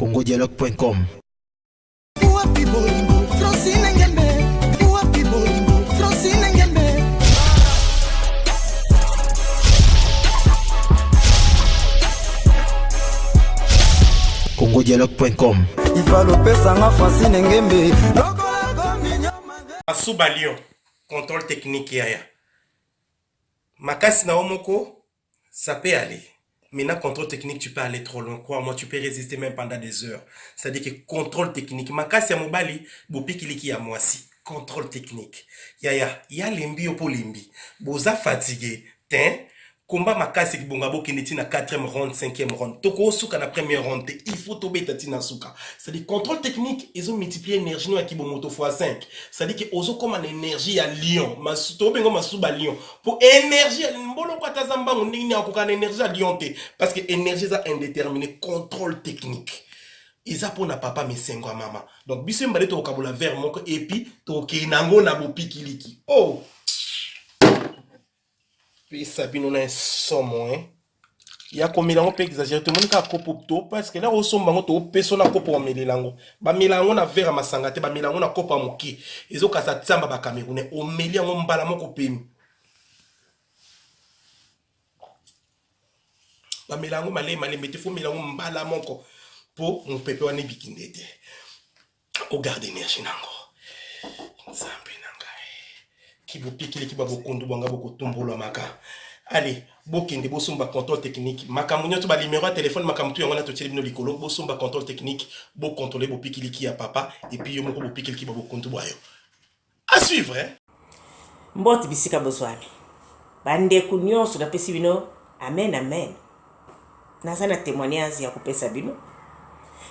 congodialogue.com. congodialogue.com. Il va l'opérer sans Francine Ngembe. Asuba Lyon, contrôle technique yaya. Makasi na omoko, ça peut aller. Maintenant, contrôle technique, tu peux aller trop loin. Crois-moi, tu peux résister même pendant des heures. C'est-à-dire que contrôle technique. Makasi ya mobali, bopi kiliki ya mwasi. Contrôle technique. Yaya, ya limbi opo limbi. Boza fatigué. Ten. Combat makasi kibonga bo kineti na 4e round, 5e round. Toko suka na première round. Il faut tomber tati na suka. C'est-à-dire contrôle technique, ils ont multiplié l'énergie no akibomoto x5. C'est-à-dire que ozo comme en énergie à Lyon. Masuto bengo masuba Lyon. Pour énergie à mbolo kwa tazamba ndini akoka énergie à Lyon te parce que énergie ça indéterminé contrôle technique. Ils pour na papa mesengo mama. Donc biso mbale to kabula vers moko et puis to kenango na bopi kiliki. Oh. Puis Sabino na somo hein. Il y a comme on peut exagérer tout le monde ka kopo to parce que là au somba ngo to peso na kopo melango. Ba melango na vera masangate ba melango na kopo moki. Ezo ka sa tsamba ba Camerounais o meli ngo mbala moko pemi. Ba melango male mete fo melango mbala moko pour mon pepe wane bikindete. O garder énergie nango. Nzambe qui vous pique l'équipe à vos comptes, beaucoup de maka. Allez, bokende bosumba contrôle technique. Makamunyo tu ba numéro de téléphone makamutu yangona to tsheli bino likolo bosumba contrôle technique, bo contrôler bo pique liki à papa et puis yo moko bo pique liki ba bo compte boyo. À suivre hein. Mboti bisika bozwami. Bande kunyo so da pesi bino. Amen amen. Nazana témoignage ya kupesa bino.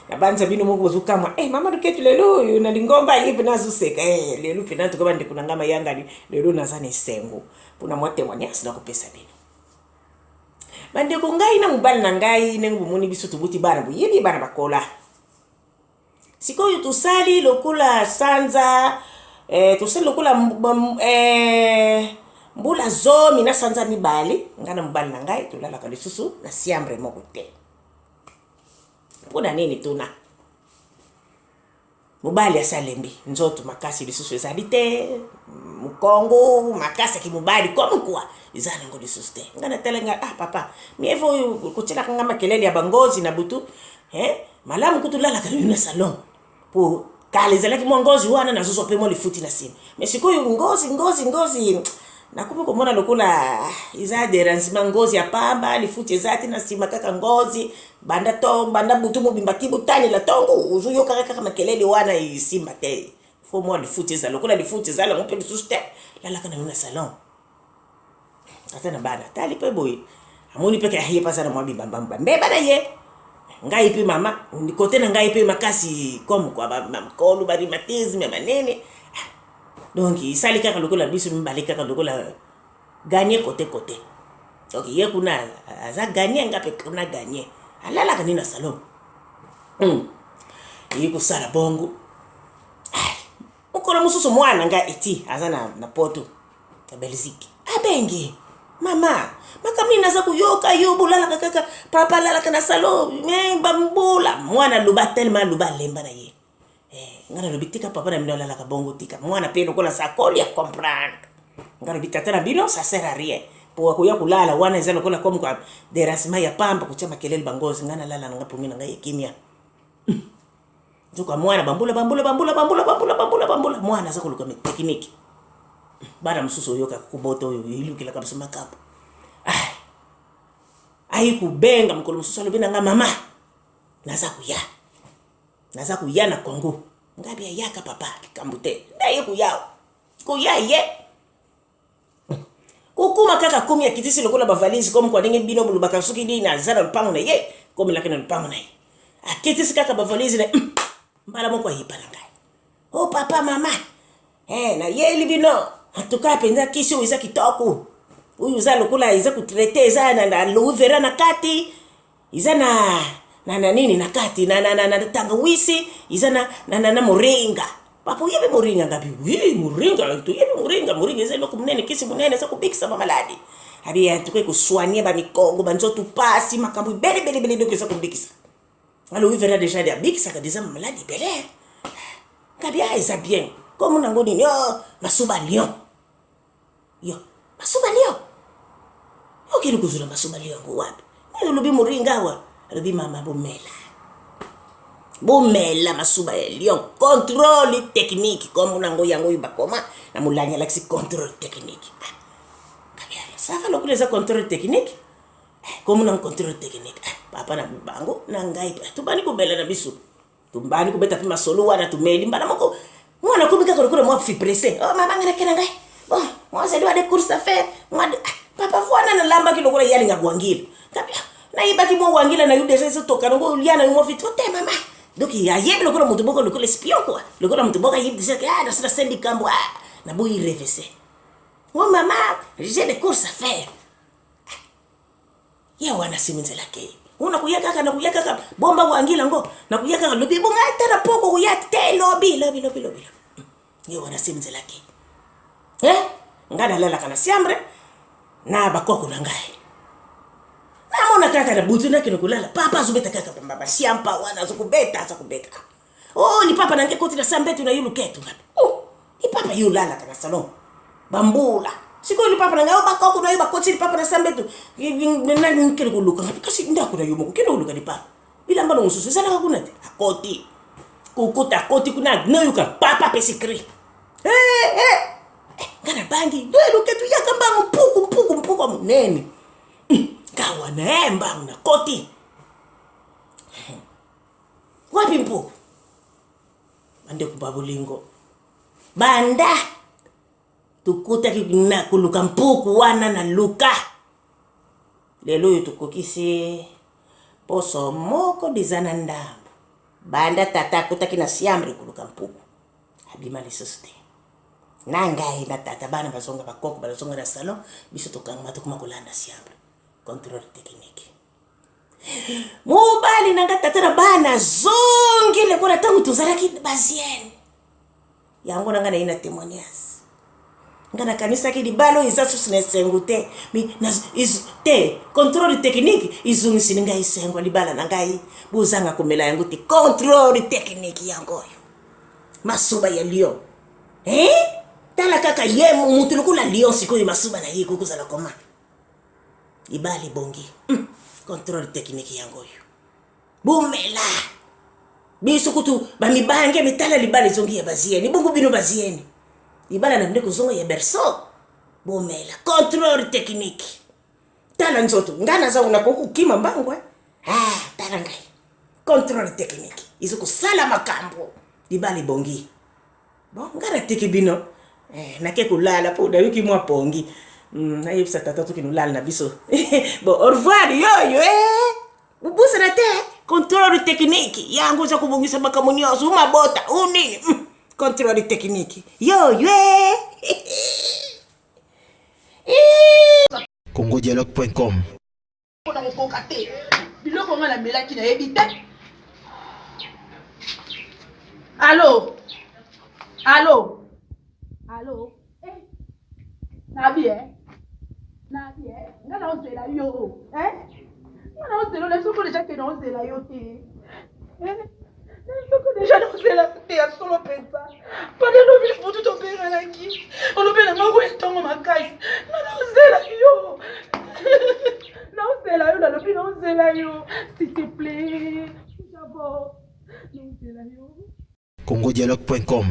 Na banza bino moko bozuka mwa mama duketu lelo na lingomba yipi nazuseka lelo pina to kabande kuna ngama yanga lelo nazane sengo puna mote wanyasi na kupesa bino bande ko ngai na mubali na ngai nengo bumuni biso tubuti bana buyibi bana bakola siko yutusali lokula sanza tusali lokula mbula zomi na sanza mibali ngana mubali na ngai tulala ka lisusu na siambre moko te. Puna nini tuna mubali asalembi nzoto makasi lisusu ezalite mukongo makasi ki mubali comme quoi izana ngo lisusu te ngana telenga papa mievo kuchela kanga makelele ya bangozi na butu malamu kutulala kana na salon po kale zalaki mongozi wana na zozo pe mo lifuti na simu mais sikoyo ngozi nakupa kumona lokula iza derancement ngozi ya pamba lifuti ezati na sima kaka ngozi banda butu mobimba kibutani la tongo uzuyo kaka makelele wana isimba te fo mo lifuti eza lokula lifuti eza la ngope lisuste la kana na salon atana bana tali pe boy amoni peke ahiye pasana mwabimba mbamba mbeba na ye ngai pe mama nikote na ngai pe makasi comme kwa mamkolo ba rhumatisme manene. Donc il sali kaka lokola biso mbali kaka lokola gagner côté. Donc ye kuna aza gagner ngape kuna gagner. Alala kanina salon. Yiko sala bongo. Ukola mususu mwana nga eti aza na poto ya Belgique. Abenge. Mama, makamni naza kuyoka yobulala kaka papa lala kana salon. Bambula mwana luba tellement luba lemba na ye. Ngana lobitika papa na minola la kabongo tika mwana peno kola sakoli ya comprendre ngana bitata na bino ça sert à rien pour kuya kulala wana ezalo kola comme kwa déracement ya pamba kuchama kelele bangozi ngana lala ngapo mina ngai kimia njoka mwana bambula mwana za kuluka technique bana msusu yoka kuboto yilukila kabisa makapo ai kubenga mkolo msusu lobina nga mama naza kuya na Kongo ngabia yaka papa kambute ndaye kuyaye kukuma kaka kumi ya kitisi lokola ba valise comme kwa ndenge bino bulubaka suki dina zana lupango na ye comme lakina lupango na ye akitisi kaka ba valise na mbala moko yipa na ngai papa mama na ye libino atuka penza kisho iza kitoko uyu za lokola iza kutrete iza na louvera na kati iza na nini na kati na tangawisi iza na moringa papo yebe moringa ngapi moringa to yebe moringa iza loko munene kisi munene sa kubikisa mamaladi abi ya tukwe kuswania ba mikongo banzo tupasi makambu bele do kisa kubikisa Alors il verra déjà des habits ça disait malade belé. Kabia isa bien. Comme nango ni yo masuba lion. Yo, masuba lion. Ok ni kuzula masuba lion wapi? Ni lubi muringa wa. Lubi mama bomela masuba ya lion. Contrôle technique comme nango yango ibakoma na mulanya laksi contrôle technique. Kabia ça va le les contrôle technique. Comme on contrôle technique. Papa na bango na ngai tubani ko bela na bisu. Tumbani ko beta pima solo wana tumeli mbana moko. Mwana kubika ko mo fi pressé. Oh mama ngana kena ngai. Bon, moi c'est doit des courses à faire. Moi papa fwana na lamba ki lokora yali ngabwangila. Kabia na ibaki mo wangila na yude sese toka ngo liana mo fit te mama. Donc il y a yeb lokora mutu boko lokora espion quoi. Lokora mutu boko yeb disait que na sera sendi kambo na boyi revese. Oh mama, j'ai des courses à faire. Ya wana siminzela ke. Una kuyaka kana kuyaka bomba wangila ngo na kuyaka lobi bunga tara poko kuyaka te lobi. Ya wana siminzela ke. Ngada lala kana siambre na bakoko na ngai. Na mona kaka na butu na kino kulala. Papa zubeta kaka baba siampa wana zukubeta. Oh ni papa nange koti na sambetu na yulu ketu ngapi. Oh ni papa yulala kana salon. Bambula. Siko ni papa nanga bakoko na yuba koti ni papa na sambetu. Na nkele kuluka kasi ndako na yumo kino kuluka ni papa. Bila mbalo ngususu sana hakunati. Akoti. Kukuta akoti kuna noyuka papa pesikri. Ngana bangi ndio ketu yakamba mpuku munene. Kawa na emba na koti. Wapi mpuku? Bande kubabulingo. Banda. Tukuta kina kuluka mpuku wana na luka. Lelo yutukokisi poso moko dizana ndambo. Banda tata kuta kina siamri kuluka mpuku. Habima lisoste. Nangai na tata bana bazonga bakoko bazonga na salon biso tokanga matu kumakulanda siamri. Contrôle technique. Mobali nanga tata na bana zongile kuna tangu tuzalaki bazien. Yango nanga na ina témoignage. Ngana kanisa ki dibalo izasu sinesengute mi na is te contrôle technique izungi sininga isengo libala nangai buzanga kumela yangu ti contrôle technique yango masuba ya lion tala kaka ye mutulukula lion siko masuba na yiko kuzala koma ibali bongi contrôle technique yango bumela bisukutu bamibange mitala libala zongi ya bazieni bungu bino bazieni ibala na ndeko zongo ya berso bomela contrôle technique tala nzoto ngana za unakoku kima mbangwe tala ngai contrôle technique izuku sala makambo ibali bongi bon ngara tiki bino nake kulala po da wiki mwa pongi na yebisa tata to kinulala na biso bon au revoir yo bubusa na te contrôle technique yangu za kubungisa makamunyo zuma bota unini contrôle technique yo congodialogue.com Pona kokoka te biloko nga na melaki na yebi te. Allo nabi nga na ozela yo nga na ozela na soko deja ke na ozela yo te soko deja na ozela te ya solo pensa pande lobi le mutu tobenganaki olobi na nga koye ntongo makasi nga na ozela yo naozela yo nalobi naozela yo s'il te plaît d'abord naozela yo congodialogue.com